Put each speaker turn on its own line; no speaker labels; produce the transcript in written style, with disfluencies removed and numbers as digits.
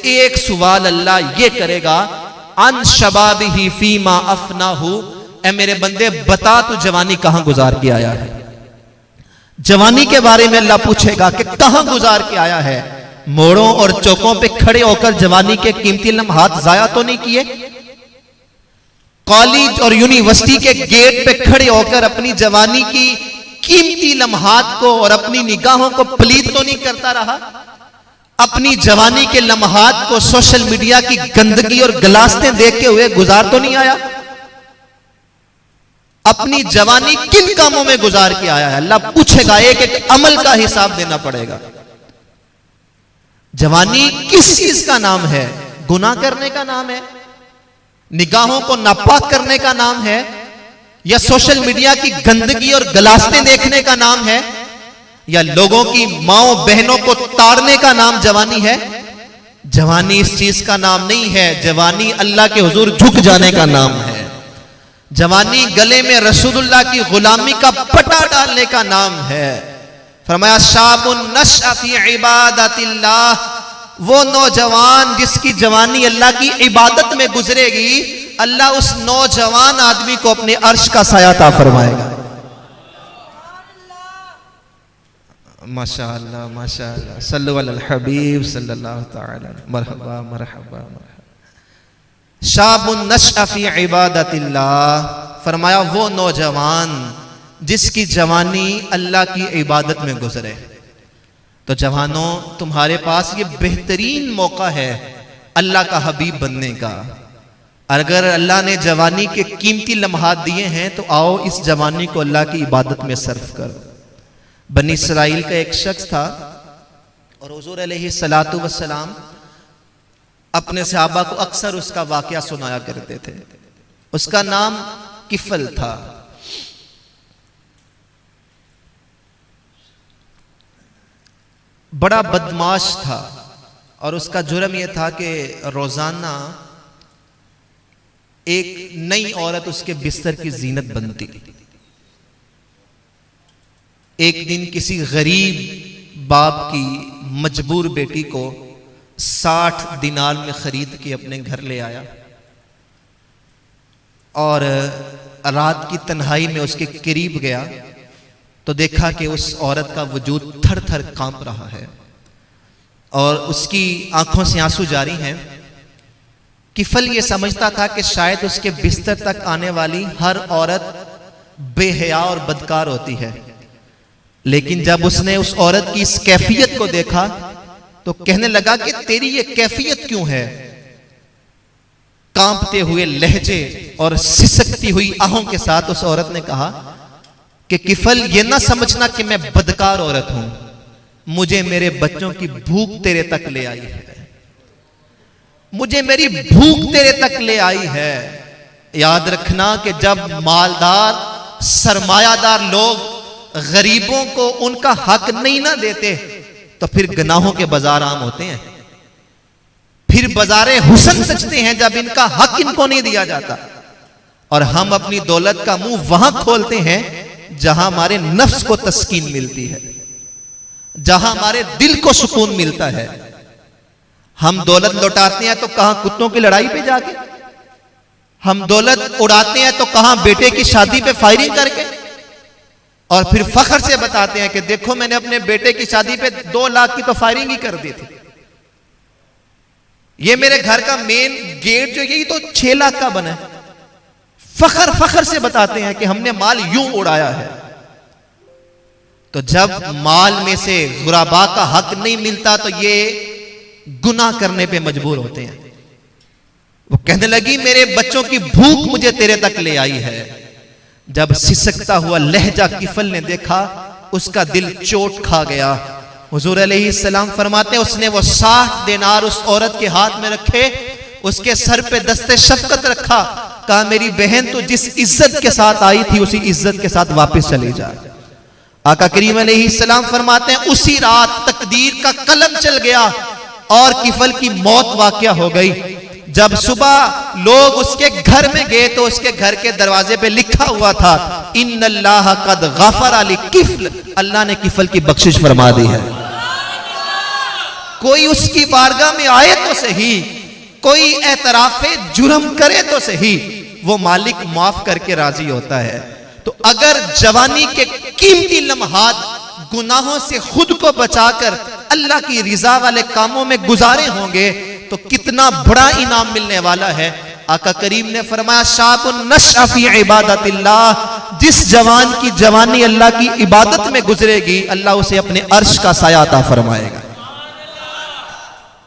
एक सवाल अल्लाह ये करेगा, अन शबाबिही फीमा अफनाहु, ए मेरे बंदे बता तू जवानी कहां गुजार के आया है। जवानी के बारे में अल्लाह पूछेगा कि कहां गुजार के आया है। मोड़ों और चौकों पे खड़े होकर जवानी के कीमती लम्हात जाया तो नहीं किए। कॉलेज और यूनिवर्सिटी के गेट पे खड़े होकर अपनी जवानी की कीमती लम्हात को और अपनी निगाहों को पलीद तो नहीं करता रहा। अपनी जवानी के लम्हात को सोशल मीडिया की गंदगी और गलास्तें देखते हुए गुजार तो नहीं आया। अपनी जवानी किन कामों में गुजार के आया है, अल्लाह पूछेगा। एक एक अमल का हिसाब देना पड़ेगा। जवानी किस चीज का नाम है? गुनाह करने का नाम है, निगाहों को नापाक करने का नाम है, या सोशल मीडिया की गंदगी और गलास्तें देखने का नाम है, या लोगों की माओ बहनों को ताड़ने का नाम जवानी है? जवानी इस चीज का नाम नहीं है। जवानी अल्लाह के हुजूर झुक जाने का नाम है। जवानी गले में रसूलुल्लाह की गुलामी का पटा डालने का नाम है। फरमाया शाबुन नशअ फी इबादतिल्लाह, वो नौजवान जिसकी जवानी अल्लाह की इबादत में गुजरेगी, अल्लाह उस नौजवान आदमी को अपने अर्श का साया अता फरमाएगा। माशाअल्लाह माशाअल्लाह, सल्लल्लाहु अलल हबीब सल्लल्लाहु तआला मरहबा मरहबा मरहबा। शाबुन नशअ फी इबादतिल्लाह, फरमाया वो नौजवान जिसकी जवानी अल्लाह की इबादत में गुजरे। तो जवानों, तुम्हारे पास ये बेहतरीन मौका है अल्लाह का हबीब बनने का। अगर अल्लाह ने जवानी के कीमती लम्हात दिए हैं तो आओ इस जवानी को अल्लाह की इबादत में सर्फ करो। बनी इसराइल का एक शख्स था और हुजूर अलैहिस्सलातु वस्सलाम अपने सहाबा को अक्सर उसका वाकया सुनाया करते थे। उसका नाम किफल था। बड़ा बदमाश था और उसका जुर्म यह था कि रोजाना एक नई औरत उसके बिस्तर की जीनत बनती। एक दिन किसी गरीब बाप की मजबूर बेटी को 60 दिनार में खरीद के अपने घर ले आया और रात की तन्हाई में उसके करीब गया तो देखा कि उस औरत का वजूद थर थर कांप रहा है और उसकी आंखों से आंसू जारी हैं। किफल ये समझता था कि शायद उसके बिस्तर तक आने वाली हर औरत बेहया और बदकार होती है, लेकिन जब उसने उस औरत की इस कैफियत को देखा तो कहने लगा कि तेरी ये कैफियत क्यों है। कांपते हुए लहजे और सिसकती हुई आहों के साथ उस औरत ने कहा कि किफल, ये ना समझना कि मैं बदकार औरत हूं, मुझे मेरे बच्चों की भूख तेरे तक ले आई है, मुझे मेरी भूख तेरे तक ले आई है। याद रखना कि जब मालदार सरमायादार लोग गरीबों को उनका हक नहीं ना देते तो फिर गुनाहों के बाजार आम होते हैं, फिर बाजारे हुस्न सजते हैं जब इनका हक इनको नहीं दिया जाता। और हम अपनी दौलत का मुंह वहां खोलते हैं जहां हमारे नफ्स को तस्कीन मिलती है, जहां हमारे दिल को सुकून मिलता है। हम दौलत लौटाते हैं तो कहां कुत्तों की लड़ाई पे जाके, हम दौलत उड़ाते हैं तो कहां बेटे की शादी पे फायरिंग करके, और फिर फख्र से बताते हैं कि देखो मैंने अपने बेटे की शादी पे 2 लाख की तो फायरिंग ही कर दी थी, ये मेरे घर का मेन गेट जो यही तो 6 लाख का बना है। फख्र से बताते हैं कि हमने माल यूं उड़ाया है। तो जब माल में से गुराबा का हक नहीं मिलता तो ये गुनाह करने पे मजबूर होते हैं। वो कहने लगी मेरे बच्चों की भूख मुझे तेरे तक ले आई है। जब सिसकता हुआ लहजा किफल ने देखा उसका दिल चोट खा गया। हुजूर अलैहिस्सलाम फरमाते हैं उसने वो 60 दिनार उस औरत के हाथ में रखे, उसके सर पे दस्ते शफकत रखा, कहा मेरी बहन तो जिस इज्जत के साथ आई थी उसी इज्जत के साथ वापस चली जा। आका करीम अलैहिस्सलाम फरमाते हैं उसी रात तकदीर का कलम चल गया और किफल की मौत वाक़या हो गई। जब सुबह लोग उसके घर में गए तो उसके घर के दरवाजे पे लिखा हुआ था इन्नल्लाह कद गफर अली किफल, अल्लाह ने किफल की बख्शिश फरमा दी है। कोई उसकी बारगाह में आए तो सही, कोई एतराफे जुर्म करे तो सही, वो मालिक माफ करके राजी होता है। तो अगर जवानी के कीमती लम्हात गुनाहों से खुद को बचाकर अल्लाह की रिजा वाले कामों में गुजारे होंगे तो कितना बड़ा इनाम मिलने वाला है। आका करीम ने फरमाया शाबुन नशअ फी इबादतिल्लाह, जिस जवान की जवानी अल्लाह की इबादत में गुजरेगी अल्लाह उसे अपने अर्श का साया अता फरमाएगा।